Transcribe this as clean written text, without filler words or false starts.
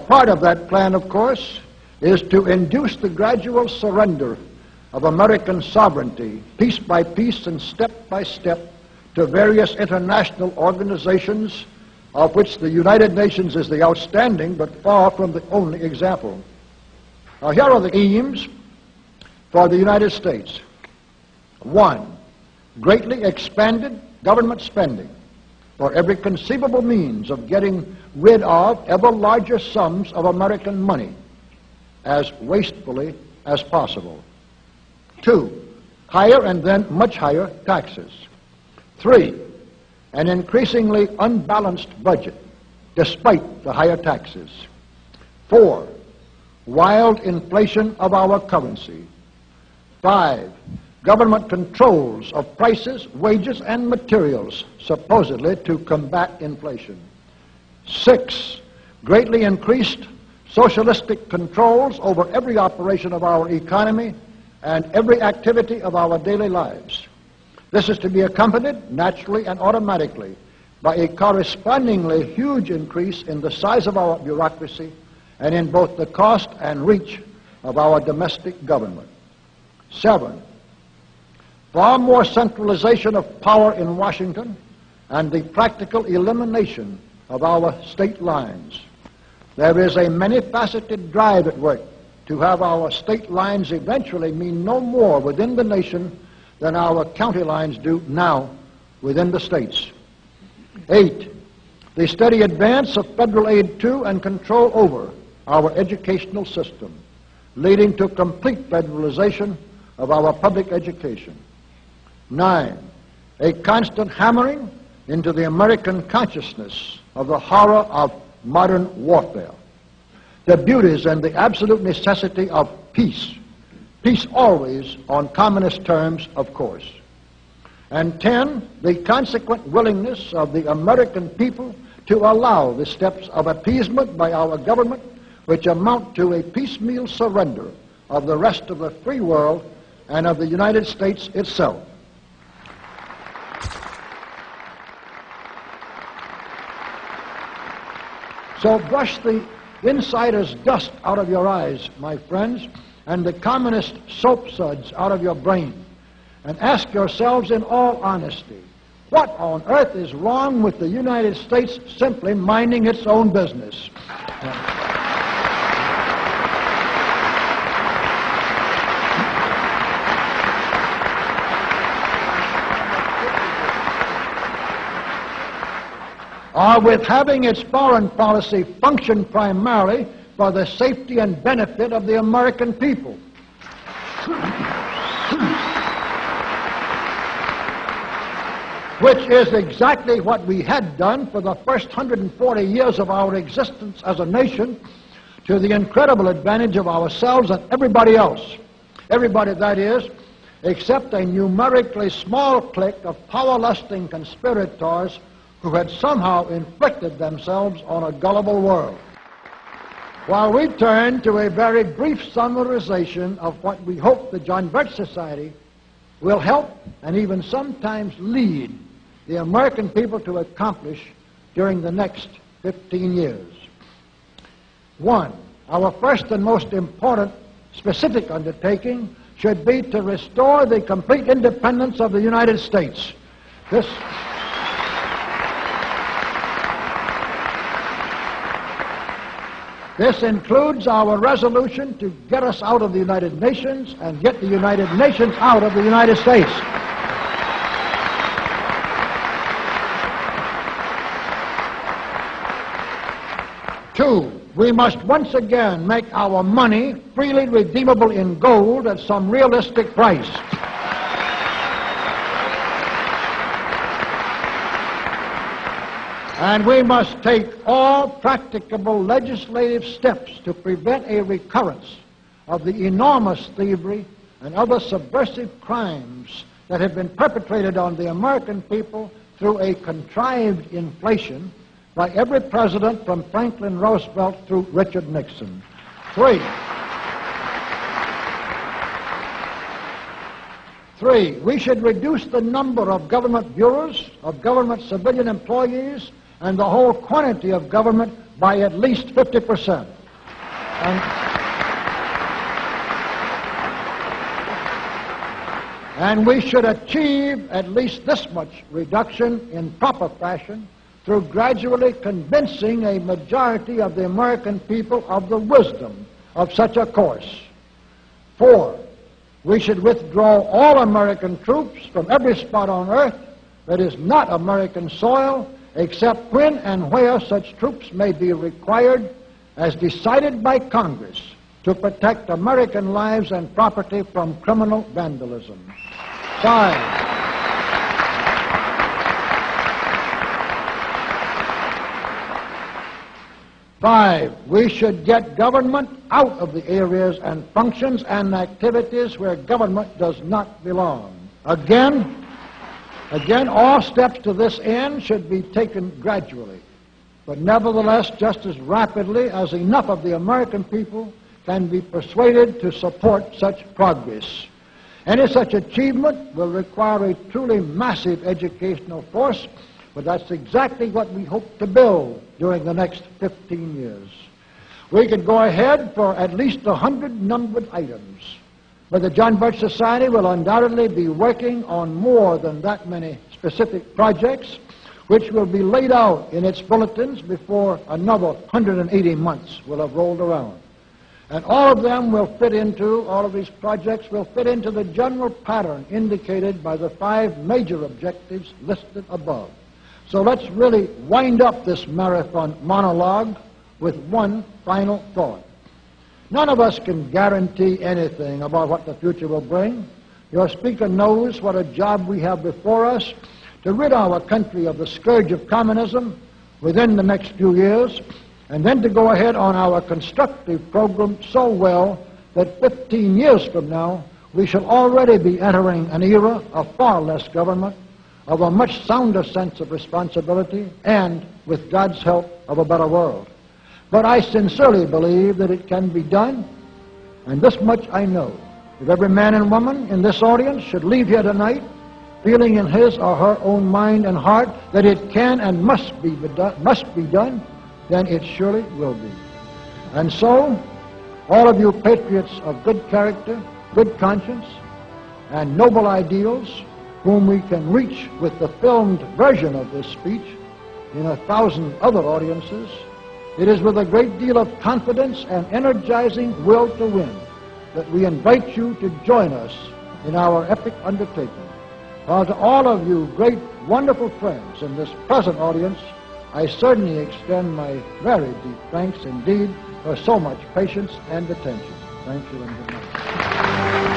part of that plan, of course, is to induce the gradual surrender of American sovereignty, piece by piece and step by step, to various international organizations, of which the United Nations is the outstanding but far from the only example. Now, here are the aims for the United States. 1, greatly expanded government spending for every conceivable means of getting rid of ever larger sums of American money as wastefully as possible. 2, higher and then much higher taxes. 3, an increasingly unbalanced budget despite the higher taxes. 4, wild inflation of our currency. 5, government controls of prices, wages, and materials, supposedly to combat inflation. 6, greatly increased socialistic controls over every operation of our economy and every activity of our daily lives. This is to be accompanied, naturally and automatically, by a correspondingly huge increase in the size of our bureaucracy and in both the cost and reach of our domestic government. 7, far more centralization of power in Washington and the practical elimination of our state lines. There is a many-faceted drive at work to have our state lines eventually mean no more within the nation than our county lines do now within the states. 8, the steady advance of federal aid to and control over our educational system, leading to complete federalization of our public education. 9, a constant hammering into the American consciousness of the horror of modern warfare, the beauties and the absolute necessity of peace, peace always on communist terms, of course. And 10, the consequent willingness of the American people to allow the steps of appeasement by our government which amount to a piecemeal surrender of the rest of the free world and of the United States itself. So brush the insider's dust out of your eyes, my friends, and the communist soap suds out of your brain, and ask yourselves in all honesty, what on earth is wrong with the United States simply minding its own business? Or with having its foreign policy function primarily for the safety and benefit of the American people. Which is exactly what we had done for the first 140 years of our existence as a nation, to the incredible advantage of ourselves and everybody else. Everybody, that is, except a numerically small clique of power-lusting conspirators who had somehow inflicted themselves on a gullible world. While we turn to a very brief summarization of what we hope the John Birch Society will help and even sometimes lead the American people to accomplish during the next 15 years. 1, our first and most important specific undertaking should be to restore the complete independence of the United States. This includes our resolution to get us out of the United Nations and get the United Nations out of the United States. 2, we must once again make our money freely redeemable in gold at some realistic price. And we must take all practicable legislative steps to prevent a recurrence of the enormous thievery and other subversive crimes that have been perpetrated on the American people through a contrived inflation by every president from Franklin Roosevelt through Richard Nixon. 3, we should reduce the number of government bureaus, of government civilian employees, and the whole quantity of government by at least 50%. And we should achieve at least this much reduction in proper fashion through gradually convincing a majority of the American people of the wisdom of such a course. 4, we should withdraw all American troops from every spot on earth that is not American soil, except when and where such troops may be required as decided by Congress to protect American lives and property from criminal vandalism. 5, we should get government out of the areas and functions and activities where government does not belong. Again, all steps to this end should be taken gradually, but nevertheless just as rapidly as enough of the American people can be persuaded to support such progress. Any such achievement will require a truly massive educational force, but that's exactly what we hope to build during the next 15 years. We could go ahead for at least 100 numbered items, but the John Birch Society will undoubtedly be working on more than that many specific projects, which will be laid out in its bulletins before another 180 months will have rolled around. And all of these projects will fit into the general pattern indicated by the 5 major objectives listed above. So let's really wind up this marathon monologue with one final thought. None of us can guarantee anything about what the future will bring. Your speaker knows what a job we have before us to rid our country of the scourge of communism within the next few years, and then to go ahead on our constructive program so well that 15 years from now we shall already be entering an era of far less government, of a much sounder sense of responsibility, and, with God's help, of a better world. But I sincerely believe that it can be done, and this much I know. If every man and woman in this audience should leave here tonight feeling in his or her own mind and heart that it can and must be done, then it surely will be. And so, all of you patriots of good character, good conscience, and noble ideals, whom we can reach with the filmed version of this speech in 1,000 other audiences, it is with a great deal of confidence and energizing will to win that we invite you to join us in our epic undertaking. While to all of you great, wonderful friends in this present audience, I certainly extend my very deep thanks indeed for so much patience and attention. Thank you and good night.